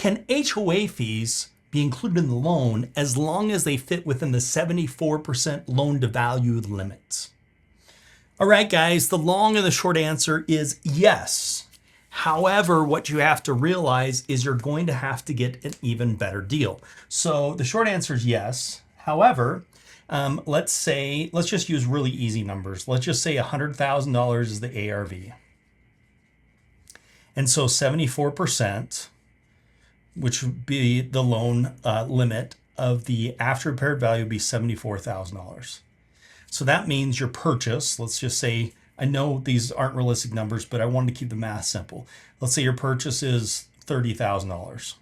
can HOA fees be included in the loan as long as they fit within the 74% loan to value limit? All right, guys, the long and the short answer is yes. However, what you have to realize is you're going to have to get an even better deal. So the short answer is yes. However, let's just use really easy numbers. Let's just say $100,000 is the ARV. And so 74%, which would be the loan limit of the after repaired value, would be $74,000. So that means your purchase, let's just say, I know these aren't realistic numbers, but I wanted to keep the math simple. Let's say your purchase is $30,000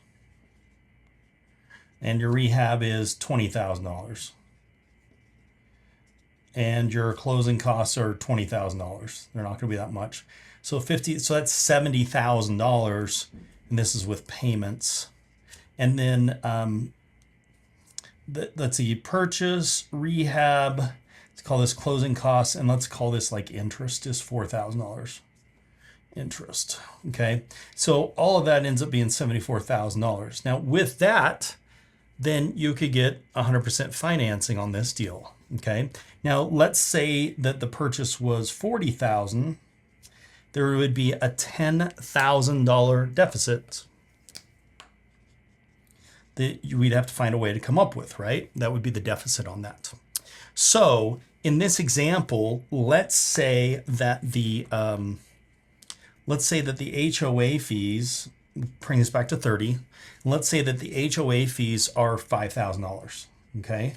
and your rehab is $20,000 and your closing costs are $20,000. They're not going to be that much. So so that's $70,000, and this is with payments. And then let's see, purchase, rehab, let's call this closing costs, and let's call this like interest is $4,000. Interest, okay? So all of that ends up being $74,000. Now with that, then you could get 100% financing on this deal, okay? Now let's say that the purchase was $40,000. There would be a $10,000 deficit that we'd have to find a way to come up with, right? That would be the deficit on that. So in this example, let's say that the HOA fees, bring this back to 30. Let's say that the HOA fees are $5,000, okay?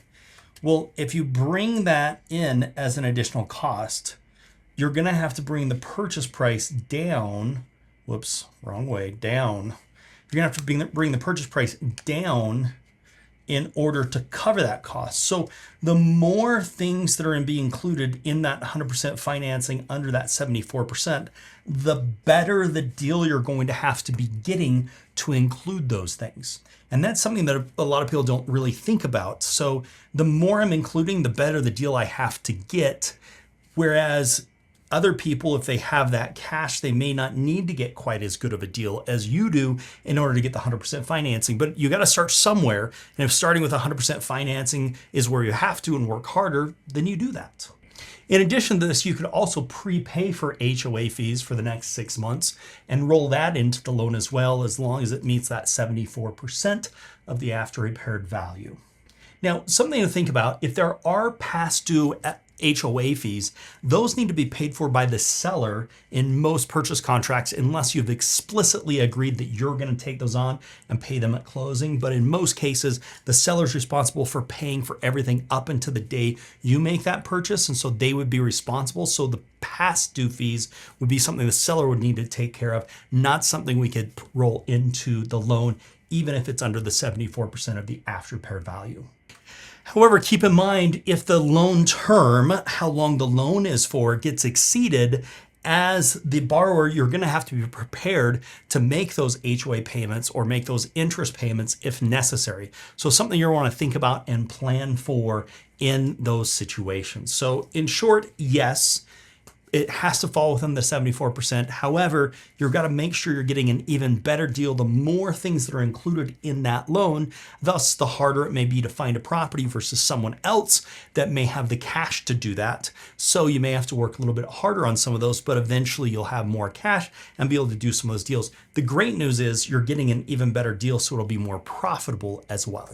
Well, if you bring that in as an additional cost, you're gonna have to bring the purchase price down. Whoops, wrong way, down. You're gonna have to bring the purchase price down in order to cover that cost. So the more things that are being included in that 100% financing under that 74%, the better the deal you're going to have to be getting to include those things. And that's something that a lot of people don't really think about. So the more I'm including, the better the deal I have to get. Whereas other people, if they have that cash, they may not need to get quite as good of a deal as you do in order to get the 100% financing. But you got to start somewhere. And if starting with 100% financing is where you have to and work harder, then you do that. In addition to this, you could also prepay for HOA fees for the next 6 months and roll that into the loan as well, as long as it meets that 74% of the after repaired value. Now, something to think about, if there are past due HOA fees, those need to be paid for by the seller in most purchase contracts, unless you've explicitly agreed that you're going to take those on and pay them at closing. But in most cases, the seller's responsible for paying for everything up until the day you make that purchase, and so they would be responsible. So the past due fees would be something the seller would need to take care of, not something we could roll into the loan, even if it's under the 74% of the after repaired value. However, keep in mind, if the loan term, how long the loan is for, gets exceeded, as the borrower, you're going to have to be prepared to make those HOA payments or make those interest payments if necessary. So something you want to think about and plan for in those situations. So in short, yes, it has to fall within the 74%. However, you've got to make sure you're getting an even better deal the more things that are included in that loan. Thus, the harder it may be to find a property versus someone else that may have the cash to do that. So you may have to work a little bit harder on some of those, but eventually you'll have more cash and be able to do some of those deals. The great news is you're getting an even better deal, so it'll be more profitable as well.